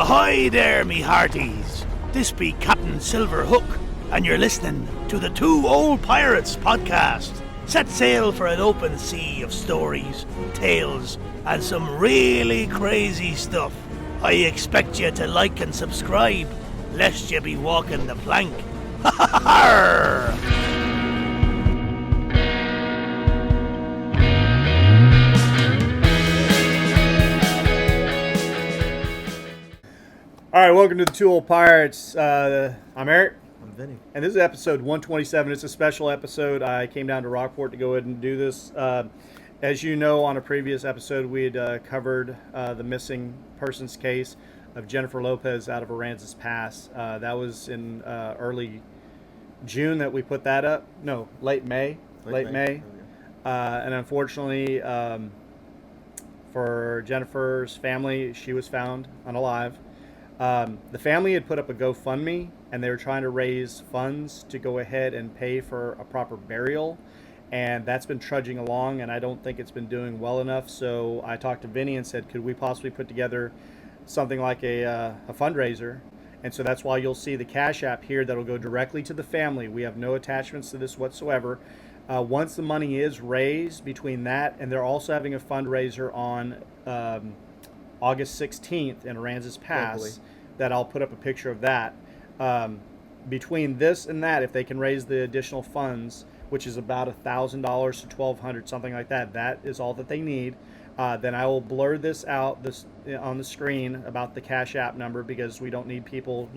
Ahoy there, me hearties! This be Captain Silverhook, and you're listening to the Two Old Pirates podcast. Set sail for an open sea of stories, tales, and some really crazy stuff. I expect you to like and subscribe, lest you be walking the plank. Ha ha ha! All right, welcome to the Two Old Pirates. I'm Eric. I'm Vinny. And this is episode 127. It's a special episode. I came down to Rockport to go ahead and do this. As you know, on a previous episode, we had covered the missing persons case of Jennifer Lopez out of Aransas Pass. That was in early June that we put that up. No, late May. Late May. And unfortunately, for Jennifer's family, she was found unalive. The family had put up a GoFundMe, and they were trying to raise funds to go ahead and pay for a proper burial, and that's been trudging along, and I don't think it's been doing well enough. So I talked to Vinny and said, could we possibly put together something like a fundraiser? And so that's why you'll see the Cash App here that'll go directly to the family. We have no attachments to this whatsoever. Once the money is raised between that, and they're also having a fundraiser on August 16th in Aransas Pass, locally, that I'll put up a picture of that. Between this and that, if they can raise the additional funds, which is about $1,000 to $1,200, something like that, that is all that they need. Then I will blur this out on the screen about the Cash App number, because we don't need people,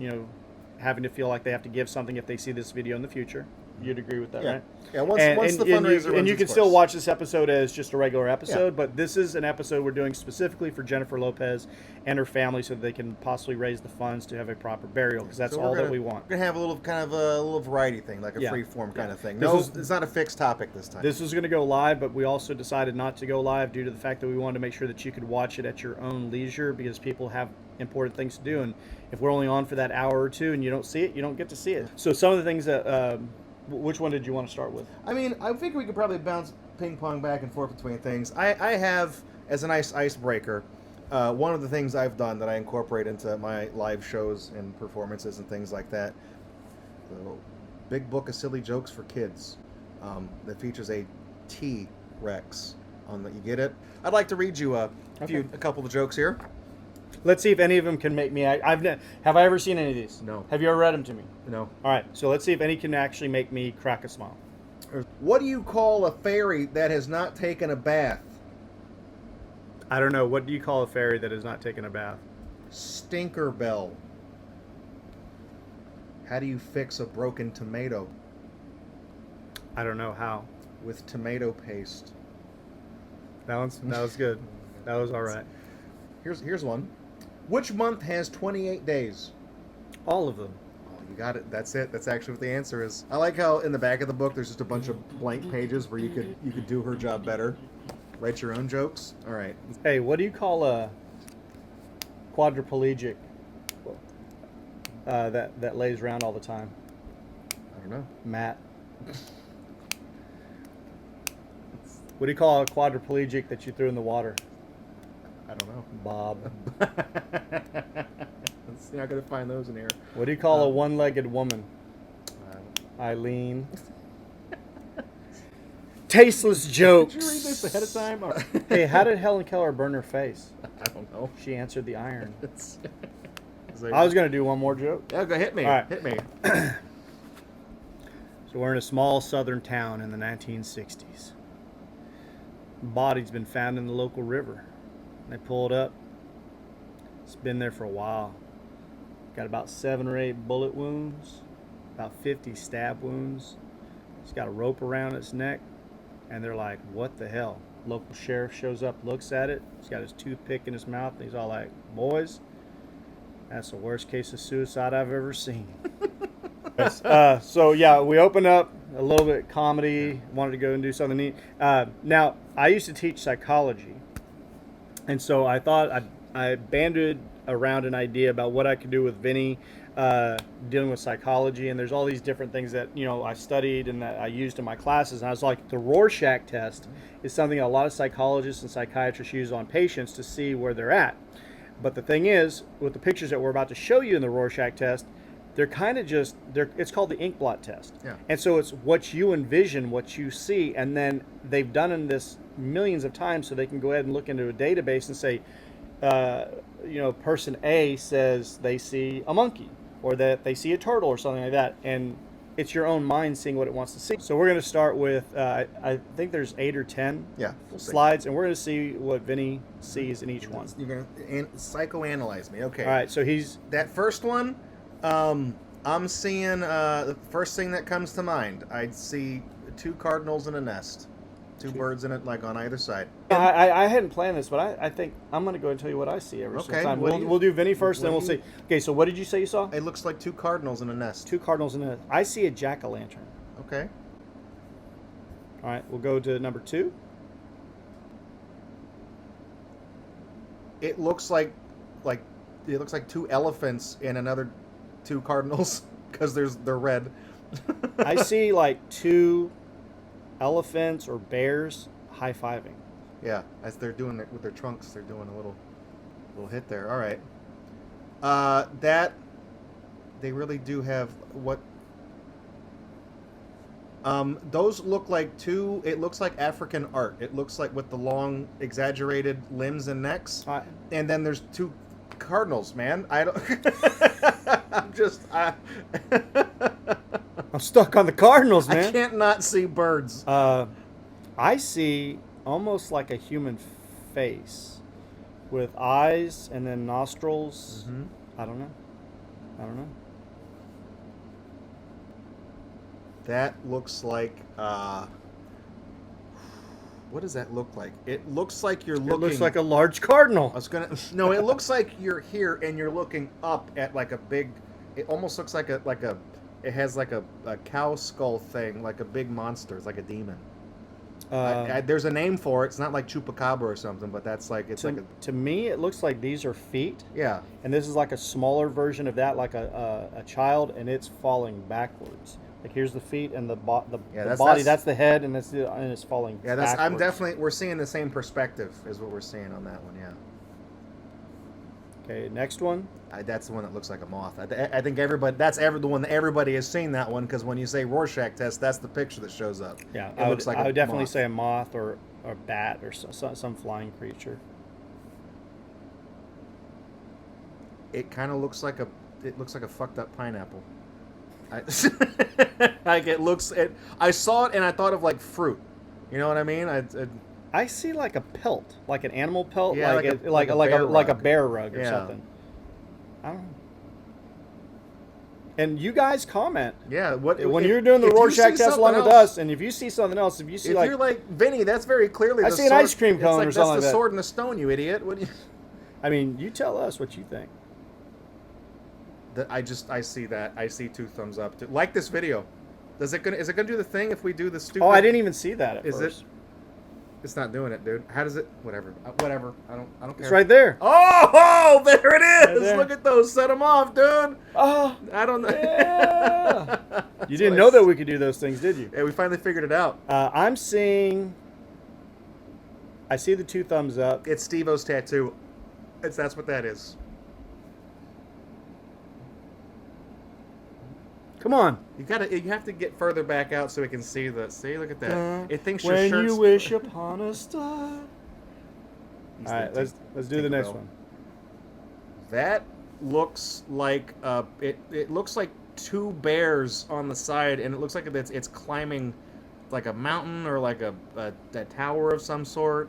having to feel like they have to give something if they see this video in the future. You'd agree with that, right? Yeah, once the fundraiser and you can still watch this episode as just a regular episode, but this is an episode we're doing specifically for Jennifer Lopez and her family, so that they can possibly raise the funds to have a proper burial, because that's all that we want. We're gonna have a little variety thing, like a free form kind of thing. No, it's not a fixed topic this time. This is going to go live, but we also decided not to go live due to the fact that we wanted to make sure that you could watch it at your own leisure, because people have important things to do, and if we're only on for that hour or two and you don't see it, you don't get to see it. So some of the things that which one did you want to start with? I mean, I think we could probably bounce ping pong back and forth between things. I have, as a nice icebreaker, one of the things I've done that I incorporate into my live shows and performances and things like that, the Big Book of Silly Jokes for Kids, that features a T-Rex on the, you get it? I'd like to read you a couple of jokes here. Let's see if any of them can make me. Have I ever seen any of these? No. Have you ever read them to me? No. All right. So let's see if any can actually make me crack a smile. What do you call a fairy that has not taken a bath? I don't know. What do you call a fairy that has not taken a bath? Stinker bell. How do you fix a broken tomato? I don't know how. With tomato paste. That was good. That was all right. Here's one. Which month has 28 days? All of them. Oh, you got it. That's it. That's actually what the answer is. I like how in the back of the book there's just a bunch of blank pages where you could do her job better. Write your own jokes. All right. Hey, what do you call a quadriplegic that lays around all the time? I don't know. Matt. What do you call a quadriplegic that you threw in the water? I don't know. Bob. You're not going to find those in here. What do you call a one-legged woman? Eileen. Tasteless jokes. Did you read this ahead of time? Or? Hey, how did Helen Keller burn her face? I don't know. She answered the iron. Like, I was going to do one more joke. Yeah, go hit me. All right. Hit me. So we're in a small southern town in the 1960s. A body's been found in the local river. They pull it up. It's been there for a while. Got about 7 or 8 bullet wounds, about 50 stab wounds. It's got a rope around its neck, and they're like, what the hell? Local sheriff shows up, looks at it. He's got his toothpick in his mouth, and he's all like, boys, that's the worst case of suicide I've ever seen. So yeah, we opened up a little bit comedy, wanted to go and do something neat. Now, I used to teach psychology. And so I thought I banded around an idea about what I could do with Vinny, dealing with psychology. And there's all these different things that, I studied and that I used in my classes. And I was like, the Rorschach test is something a lot of psychologists and psychiatrists use on patients to see where they're at. But the thing is, with the pictures that we're about to show you in the Rorschach test, they're kind of just, it's called the inkblot test. Yeah. And so it's what you envision, what you see, and then they've done this millions of times so they can go ahead and look into a database and say, person A says they see a monkey or that they see a turtle or something like that. And it's your own mind seeing what it wants to see. So we're going to start with, I think there's 8 or 10 slides, and we're going to see what Vinny sees in each one. You're going to psychoanalyze me. Okay. All right, so he's... That first one, I'm seeing the first thing that comes to mind. I'd see 2 cardinals in a nest. 2 birds in it, like on either side. I hadn't planned this, but I think I'm going to go and tell you what I see every single time. We'll do Vinny first, then we'll see. Okay, so what did you say you saw? It looks like 2 cardinals in a nest. 2 cardinals in a nest. I see a jack-o'-lantern. Okay. All right, we'll go to number 2. It looks like 2 elephants and another 2 cardinals because they're red. I see like 2 elephants or bears high-fiving. Yeah, as they're doing it with their trunks, they're doing a little hit there. All right. That they really do have what. Those look like 2. It looks like African art. It looks like with the long, exaggerated limbs and necks. And then there's 2 cardinals. Man, I don't. I'm stuck on the cardinals, man. I can't not see birds. I see almost like a human face with eyes and then nostrils. Mm-hmm. I don't know. That looks like what does that look like? It looks like you're looking. It looks like a large cardinal. No, it looks like you're here and you're looking up at like a big. It almost looks like a. It has like a cow skull thing, like a big monster. It's like a demon. There's a name for it. It's not like Chupacabra or something, but that's like it's like a. To me, it looks like these are feet. Yeah. And this is like a smaller version of that, like a child, and it's falling backwards. Like here's the feet and the body. That's the head, and it's falling. Yeah, backwards. We're seeing the same perspective is what we're seeing on that one. Yeah. Okay, next one. That's the one that looks like a moth. I think everybody. The one that everybody has seen that one because when you say Rorschach test, that's the picture that shows up. Yeah, it looks like I would definitely moth. say a moth or a bat or some flying creature. It kind of looks like a fucked up pineapple. Like it looks. I saw it and I thought of like fruit. You know what I mean? I see like a pelt, like an animal pelt, yeah, like a bear rug or something. I don't know. And you guys comment. Yeah, when you're doing the Rorschach test along with us, and if you see something else, if you're like Vinny, that's very clearly. I see an ice cream cone or something like that. That's the sword and the stone, you idiot. What do you? I mean, you tell us what you think. I see that. I see 2 thumbs up. Like this video. Is it gonna do the thing if we do the stupid? Oh, I didn't even see that at first. Is it? It's not doing it, dude. How does it? Whatever. Whatever. I don't care. It's right there. Oh, there it is. Right there. Look at those. Set them off, dude. Oh, I don't know. Yeah. You didn't know that we could do those things, did you? Yeah, we finally figured it out. I see the 2 thumbs up. It's Steve-O's tattoo. That's what that is. Come on. You have to get further back out so we can see the. See, look at that. It thinks your when shirt's. you wish upon a star. All right, let's do the next one. That looks like it looks like 2 bears on the side, and it looks like it's climbing like a mountain or like a tower of some sort.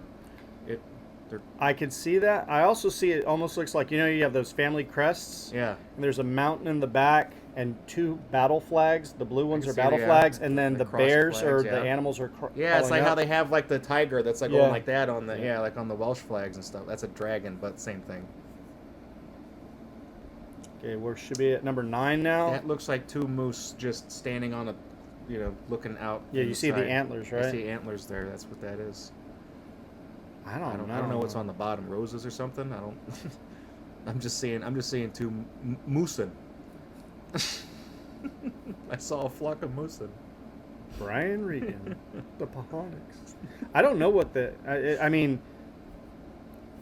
I can see that. I also see it almost looks like, you have those family crests. Yeah. And there's a mountain in the back and 2 battle flags. The blue ones are battle flags, and then the bears flags, the animals are. Yeah, it's like up. how they have like the tiger that's like going like that on the like on the Welsh flags and stuff. That's a dragon, but same thing. Okay, we should be at number 9 now. That looks like 2 moose just standing on a, looking out. Yeah, you see the antlers, right? I see antlers there. That's what that is. I don't know what's on the bottom. Roses or something. I don't. I'm just seeing 2 moosin. I saw a flock of moosin. Brian Regan, the Pahonics. I don't know what I mean.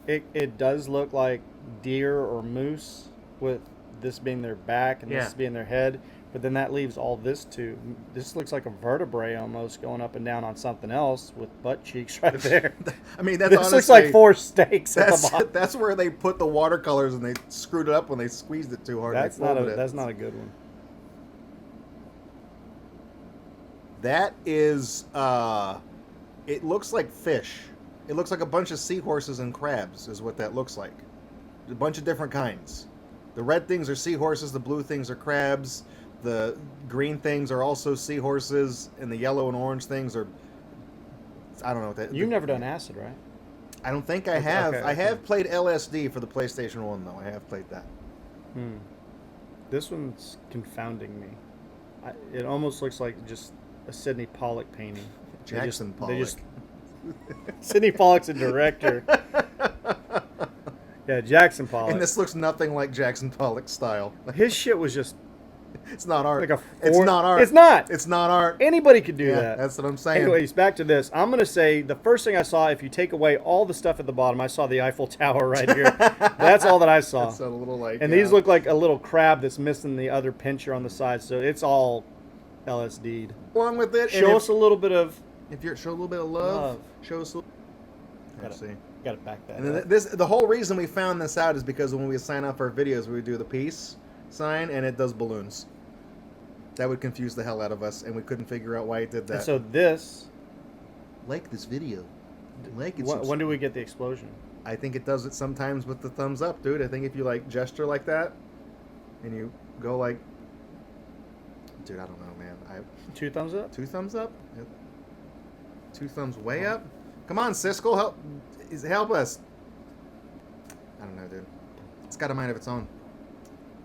It does look like deer or moose, with this being their back and this being their head. But then that leaves all this too. This looks like a vertebrae almost going up and down on something else with butt cheeks right there. I mean, that's this honestly, looks like 4 steaks at the bottom. That's where they put the watercolors and they screwed it up when they squeezed it too hard. That's not a good one. That is, it looks like fish. It looks like a bunch of seahorses and crabs is what that looks like. A bunch of different kinds. The red things are seahorses, the blue things are crabs, the green things are also seahorses, and the yellow and orange things are, I don't know what that. You've never done acid, right? I don't think I have. Okay. I have played LSD for the PlayStation 1, though. I have played that. This one's confounding me. It almost looks like just a Sidney Pollack painting. Jackson Pollock. Sidney Pollack's a director. Yeah, Jackson Pollock. And this looks nothing like Jackson Pollock's style. His shit was just... It's not art. It's not art. It's not. It's not art. Anybody could do that. That's what I'm saying. Anyways, back to this. I'm going to say the first thing I saw, if you take away all the stuff at the bottom, I saw the Eiffel Tower right here. That's all that I saw. It's a little like... And these look like a little crab that's missing the other pincher on the side. So it's all LSD'd. Along with it. Show us a little bit of... Show a little bit of love. Show us a little... Let's see. Got to back that and up. The whole reason we found this out is because when we sign off our videos, we would do the peace sign, and it does balloons. That would confuse the hell out of us, and we couldn't figure out why it did that. And so this... Like this video. Like it. When do we get the explosion? I think it does it sometimes with the thumbs up, dude. I think if you like gesture like that, and you go like... Dude, I don't know, man. 2 thumbs up? 2 thumbs up? 2 thumbs way up? Come on, Siskel, help us. I don't know, dude. It's got a mind of its own.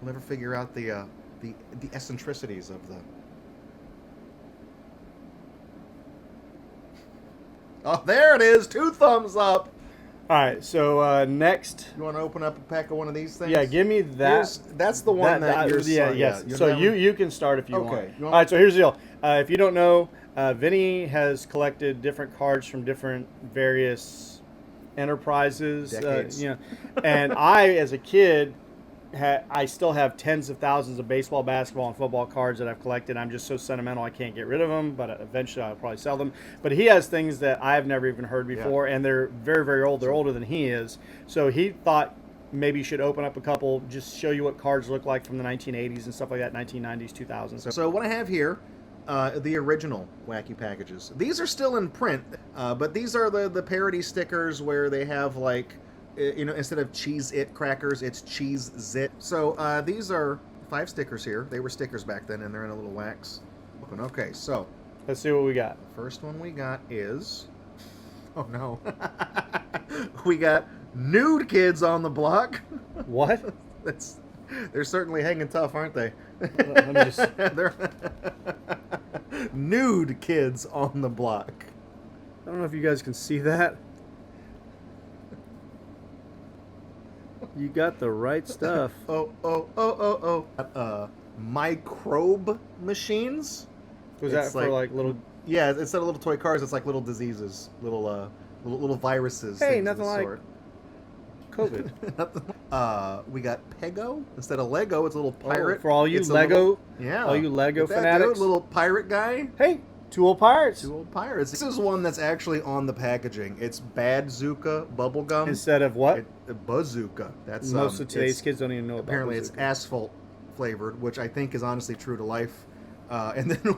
We'll never figure out the eccentricities of the... Oh, there it is! 2 thumbs up! Alright, so next... You want to open up a pack of one of these things? Yeah, give me that. That's the one that you're... Yes. So you can start if you want. Okay. Alright, so here's the deal. If you don't know, Vinny has collected different cards from different various enterprises. Decades. And I, as a kid... I still have tens of thousands of baseball, basketball, and football cards that I've collected. I'm just so sentimental I can't get rid of them, but eventually I'll probably sell them. But he has things that I've never even heard before, and they're very, very old. They're older than he is. So he thought maybe you should open up a couple, just show you what cards look like from the 1980s and stuff like that, 1990s, 2000s. So what I have here, the original Wacky Packages. These are still in print, but these are the parody stickers where they have like... instead of Cheez-It crackers, it's Cheez-Zit. So these are 5 stickers here. They were stickers back then, and they're in a little wax. Okay, so let's see what we got. The first one we got is... Oh, no. We got nude kids on the block. What? They're certainly hanging tough, aren't they? Let me just... They're nude kids on the block. I don't know if you guys can see that. You got the right stuff. Microbe machines. Was that for like little... Yeah, instead of little toy cars, it's like little diseases, little viruses. Hey, nothing like COVID. We got Pego instead of Lego. It's a little pirate. For all you Lego, all you Lego fanatics, dude, little pirate guy. Hey, 2 old pirates. 2 old pirates. This is one that's actually on the packaging. It's Bazooka bubblegum instead of what? Bazooka. That's most of today's kids don't even know about. Apparently, Bazooka. it's asphalt flavored, which I think is honestly true to life. And then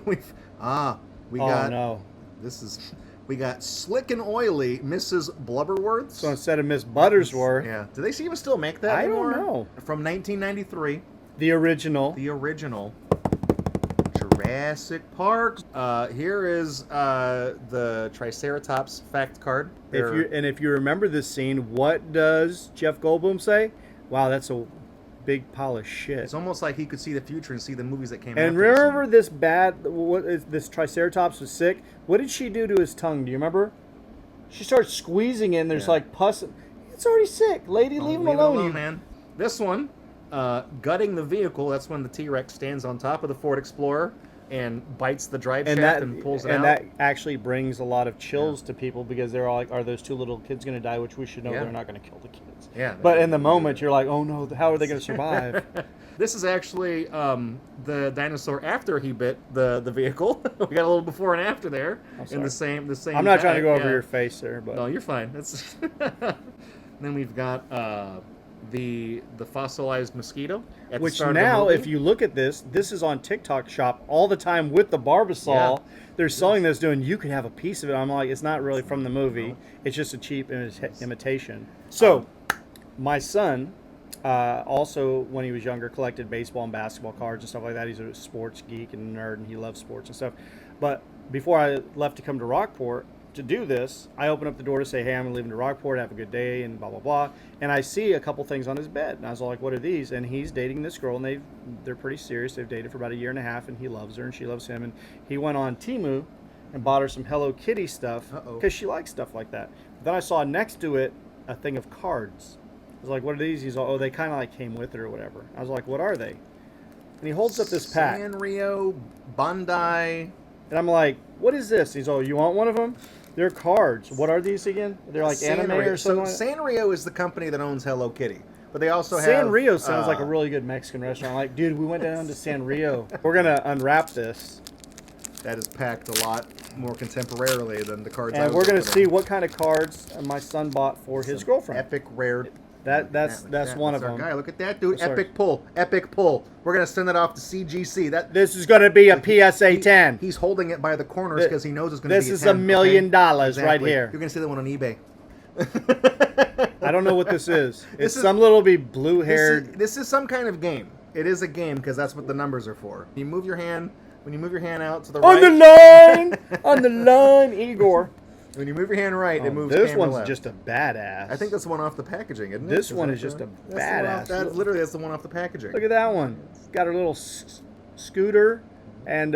we got Slick and Oily Mrs. Blubberworth. So instead of Miss Buttersworth. Yeah. Do they even still make that anymore? I don't know. From 1993. The original. Jurassic Park. Here is the Triceratops fact card. If you remember this scene, what does Jeff Goldblum say? Wow, that's a big pile of shit. It's almost like he could see the future and see the movies that came out. And remember this Triceratops was sick? What did she do to his tongue? Do you remember? She starts squeezing it and there's like pus. It's already sick. Lady, leave him alone. Man. This one, gutting the vehicle. That's when the T-Rex stands on top of the Ford Explorer. and bites the drive And shaft that and pulls it and out. that actually brings a lot of chills to people because they're all like, "Are those two little kids going to die?" Which we should know Yeah. they're not going to kill the kids. Yeah, But in the moment, you're like, "Oh no, how are they going to survive?" This is actually the dinosaur after he bit the vehicle. We got a little before and after there in the same. I'm not trying to go over yeah. your face, sir, but No, you're fine. That's then we've got the fossilized mosquito. At which the start of the now, movie. if you look at this is on TikTok Shop all the time with the Barbasol. Yeah. They're selling this, doing you could have a piece of it. I'm like, it's not really from the movie. It's just a cheap imitation. So, my son. Also, when he was younger, collected baseball and basketball cards and stuff like that. He's a sports geek and nerd, and he loves sports and stuff. But before I left to come to Rockport to do this, I opened up the door to say, "Hey, I'm leaving to Rockport. Have a good day," and blah blah blah. And I see a couple things on his bed, and I was like, "What are these?" And he's dating this girl, and they're pretty serious. They've dated for about 1.5 years, and he loves her, and she loves him. And he went on Temu and bought her some Hello Kitty stuff because she likes stuff like that. Then I saw next to it a thing of cards. I was like, "What are these?" He's like, "Oh, they kind of like came with it or whatever." I was like, "What are they?" And he holds up this pack. Sanrio, Bandai. And I'm like, "What is this?" He's all, "You want one of them?" They're cards. What are these again? They're like anime or something. So like that? Sanrio is the company that owns Hello Kitty, but they also have Sanrio sounds like a really good Mexican restaurant. Like, dude, we went down to Sanrio. We're gonna unwrap this, that is packed a lot more contemporarily than the cards. and we're gonna see what kind of cards my son bought for his girlfriend. Epic rare. That's one of our them. guy. Look at that, dude! Oh, sorry. Epic pull, epic pull. We're gonna send it off to CGC. This is gonna be a PSA 10. He's holding it by the corners because he knows it's gonna This be. is $10, $1 million okay? right here. You're gonna see that one on eBay. I don't know what this is. This is- some little be blue-haired. This is some kind of game. It is a game because that's what the numbers are for. You move your hand. When you move your hand out to the On right. the line, on the line, Igor. When you move your hand right, it moves. This camera one's left. just a badass. I think that's the one off the packaging, isn't it? This one is just a badass. That's literally that's the one off the packaging. Look at that one. Got her little scooter, and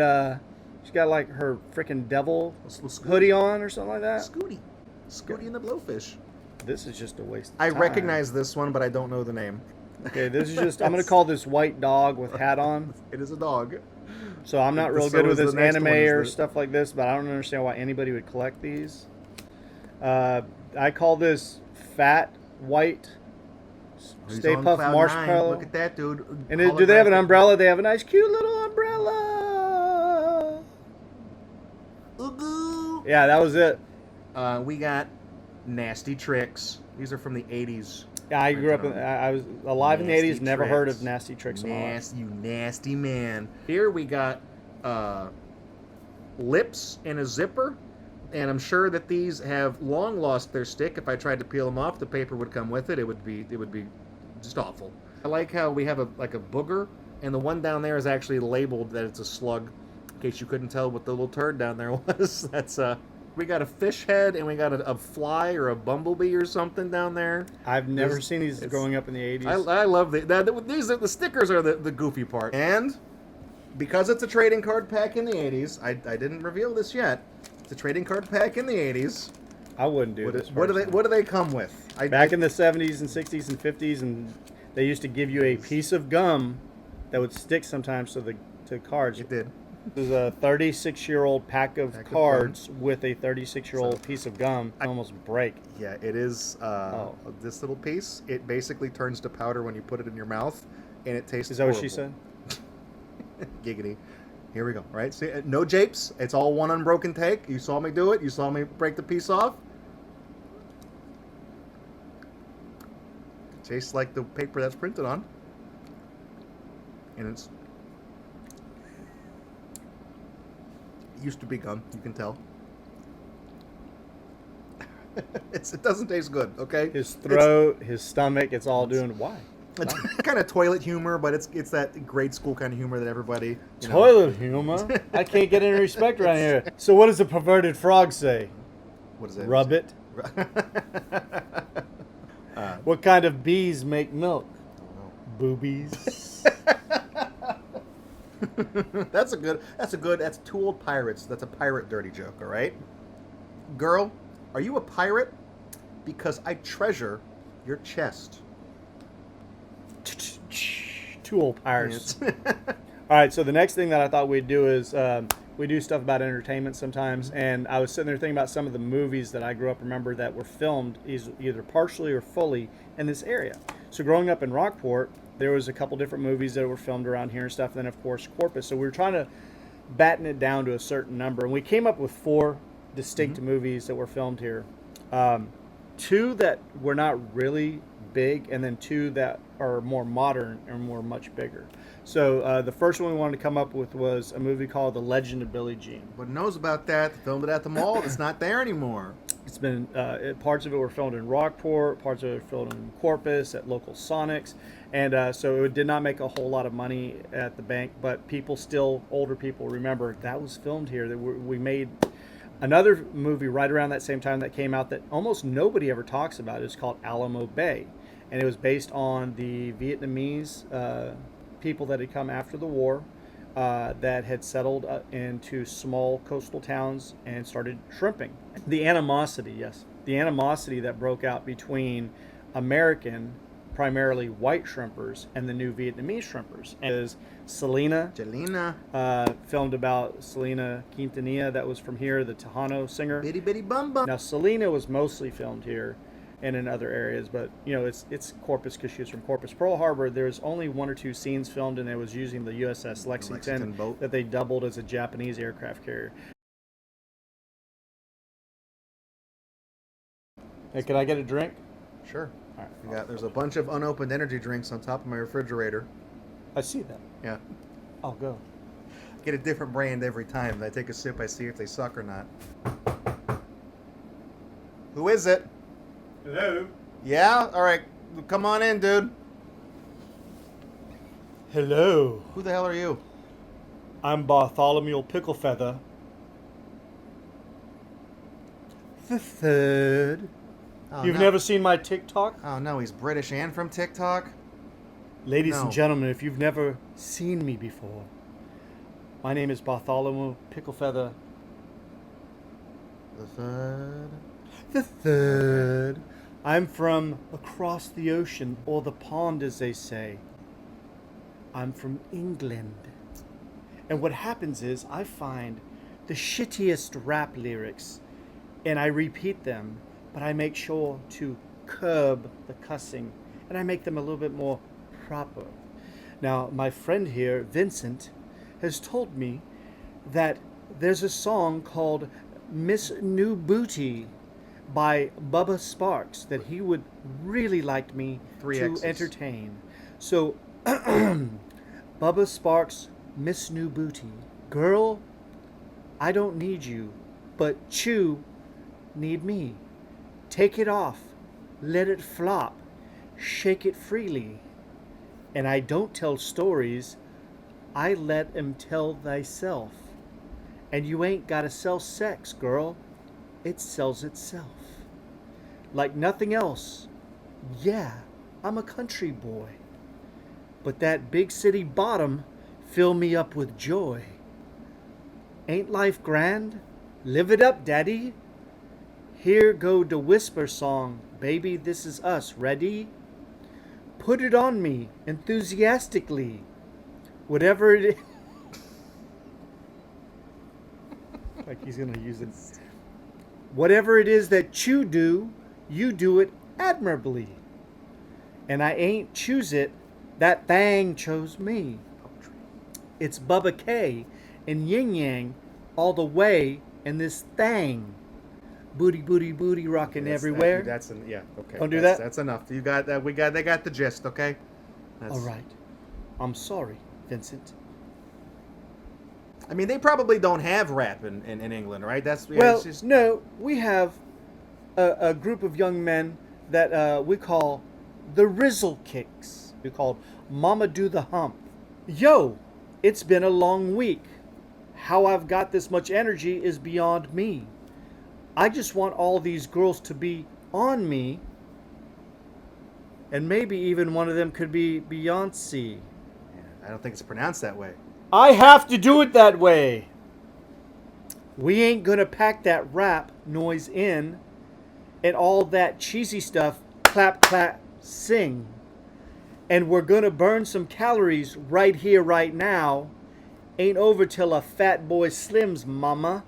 she's got like her freaking devil hoodie on or something like that. Scooty and the Blowfish. This is just a waste of I time. recognize this one, but I don't know the name. Okay, this is just. I'm gonna call this white dog with hat on. It is a dog. So I'm not real good with this anime or stuff like this, but I don't understand why anybody would collect these. I call this fat white Stay Puft Marshmallow. Look at that, dude. And do they have an umbrella? They have a nice, cute little umbrella. Ooh. Yeah, that was it. We got Nasty Tricks. These are from the 80s. Yeah, I grew up. I was alive in the Nasty 80s. Never heard Tricks. of Nasty Tricks in my life. You nasty man. Here we got lips and a zipper. And I'm sure that these have long lost their stick. If I tried to peel them off, the paper would come with it. It would be just awful. I like how we have a booger, and the one down there is actually labeled that it's a slug, in case you couldn't tell what the little turd down there was. That's we got a fish head, and we got a fly or a bumblebee or something down there. I've never seen these growing up in the 80s. I love the stickers are the goofy part. And because it's a trading card pack in the 80s, I didn't reveal this yet. It's a trading card pack in the 80s. I wouldn't do this. What do they come with? Back in the 70s and 60s and 50s, and they used to give you a piece of gum that would stick sometimes to cards. It did. There's a 36-year-old pack of cards with a 36-year-old piece of gum. I almost break. Yeah, it is. This little piece, it basically turns to powder when you put it in your mouth, and it tastes. Is that horrible. what she said? Giggity. Here we go. Right? See, no japes. It's all one unbroken take. You saw me do it. You saw me break the piece off. It tastes like the paper that's printed on, and it used to be gum. You can tell. It doesn't taste good. Okay. His throat, his stomach, it's all doing. Why? It's kind of toilet humor, but it's that grade school kind of humor that everybody. Toilet humor? I can't get any respect around here. So what does a perverted frog say? What is it? Rub it. What kind of bees make milk? Boobies. That's two old pirates. That's a pirate dirty joke, all right? Girl, are you a pirate? Because I treasure your chest. Two old pirates. All right, so the next thing that I thought we'd do is we do stuff about entertainment sometimes, and I was sitting there thinking about some of the movies that I grew up remember that were filmed either partially or fully in this area. So growing up in Rockport, there was a couple different movies that were filmed around here and stuff, and then of course Corpus. So we were trying to batten it down to a certain number, and we came up with 4 distinct movies that were filmed here. 2 that were not really big, and then 2 that are more modern and were much bigger. So the first one we wanted to come up with was a movie called The Legend of Billie Jean. What knows about that? They filmed it at the mall. It's not there anymore. It's been parts of it were filmed in Rockport, parts of it were filmed in Corpus at local Sonics, and so it did not make a whole lot of money at the bank. But people still, older people, remember that was filmed here. That we made another movie right around that same time that came out that almost nobody ever talks about. It's called Alamo Bay, and it was based on the Vietnamese people that had come after the war that had settled into small coastal towns and started shrimping. The animosity that broke out between American, primarily white shrimpers, and the new Vietnamese shrimpers. And Selena, filmed about Selena Quintanilla, that was from here, the Tejano singer. Bitty bitty bum bum. Now Selena was mostly filmed here and in other areas, but you know it's Corpus because she was from Corpus. Pearl Harbor, there's only 1 or 2 scenes filmed, and it was using the USS Lexington boat that they doubled as a Japanese aircraft carrier. Hey, can I get a drink? Sure. All right. There's a bunch of unopened energy drinks on top of my refrigerator. I see that. Yeah. I'll go. Get a different brand every time. I take a sip, I see if they suck or not. Who is it? Hello. Yeah? All right. Come on in, dude. Hello. Who the hell are you? I'm Bartholomew Picklefeather the Third. Oh, You've no. never seen my TikTok? Oh, no. He's British and from TikTok? Ladies No. and gentlemen, if you've never seen me before, my name is Bartholomew Picklefeather The Third. the Third. I'm from across the ocean, or the pond, as they say. I'm from England. And what happens is I find the shittiest rap lyrics and I repeat them, but I make sure to curb the cussing and I make them a little bit more proper. Now, my friend here, Vincent, has told me that there's a song called Miss New Booty by Bubba Sparks that he would really like me 3 to X's. entertain. So, Bubba Sparks, Miss New Booty. Girl, I don't need you, but you need me. Take it off, let it flop, shake it freely. And I don't tell stories, I let 'em tell thyself. And you ain't gotta sell sex, girl. It sells itself. Like nothing else. Yeah, I'm a country boy. But that big city bottom fill me up with joy. Ain't life grand? Live it up, daddy. Here go the whisper song. Baby, this is us. Ready? Put it on me enthusiastically. Whatever it is. Like he's going to use it. Whatever it is that you do it admirably. And I ain't choose it, that thing chose me. It's Bubba K and Yin Yang all the way in this thing. Booty, booty, booty, rocking everywhere. Yeah, okay. Don't do that? That's enough. You got that. They got the gist, okay? All right. I'm sorry, Vincent. I mean, they probably don't have rap in England, right? That's Well, it's just, no, we have a group of young men that we call the Rizzle Kicks. We call Mama Do the Hump. Yo, it's been a long week. How I've got this much energy is beyond me. I just want all these girls to be on me. And maybe even one of them could be Beyonce. I don't think it's pronounced that way. I have to do it that way. We ain't gonna pack that rap noise in and all that cheesy stuff, clap, clap, sing. And we're gonna burn some calories right here, right now, Ain't over till a fat boy slims, mama.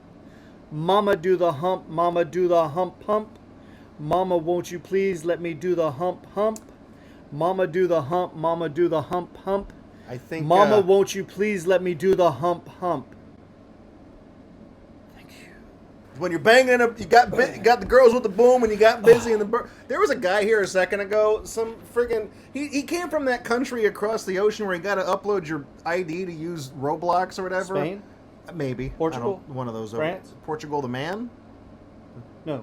Mama do the hump, mama do the hump hump. Mama, won't you please let me do the hump hump? Mama do the hump, mama do the hump hump. I think. Mama, won't you please let me do the hump hump? Thank you. When you're banging up, you got the girls with the boom, and you got busy in the. There was a guy here a second ago. Some friggin' he came from that country across the ocean where you got to upload your ID to use Roblox or whatever. Spain? Maybe. Portugal? One of those. France? Portugal, the man. No.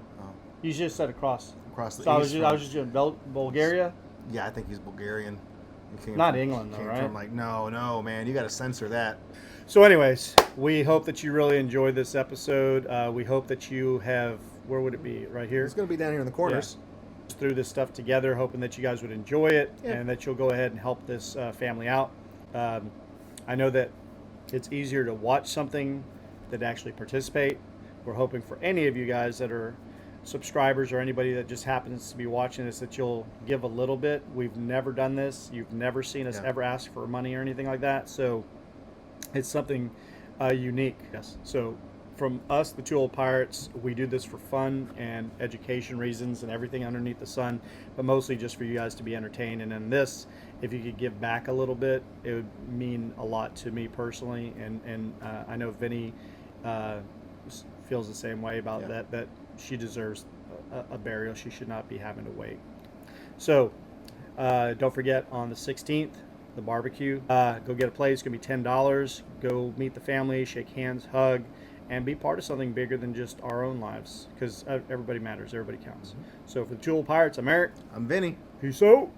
You just said across. Across the. So I was just doing Bulgaria. Yeah, I think he's Bulgarian. He came Not from, England, though, came right? From like no, man, you got to censor that. So, anyways, we hope that you really enjoyed this episode. We hope that you have. Where would it be? Right here. It's going to be down here in the corners. Yeah. Through this stuff together, hoping that you guys would enjoy it Yeah. and that you'll go ahead and help this family out. I know that it's easier to watch something than to actually participate. We're hoping for any of you guys that are subscribers or anybody that just happens to be watching this that you'll give a little bit. We've never done this. You've never seen us ever ask for money or anything like that. So it's something unique. Yes. So from us, the Two Old Pirates, we do this for fun and education reasons and everything underneath the sun, but mostly just for you guys to be entertained. And in this, if you could give back a little bit, it would mean a lot to me personally. And I know Vinny feels the same way about that she deserves a burial. She should not be having to wait. So don't forget, on the 16th, the barbecue. Go get a plate. It's going to be $10. Go meet the family, shake hands, hug, and be part of something bigger than just our own lives, because everybody matters. Everybody counts. So for the Two Old Pirates, I'm Eric. I'm Vinny. Peace out.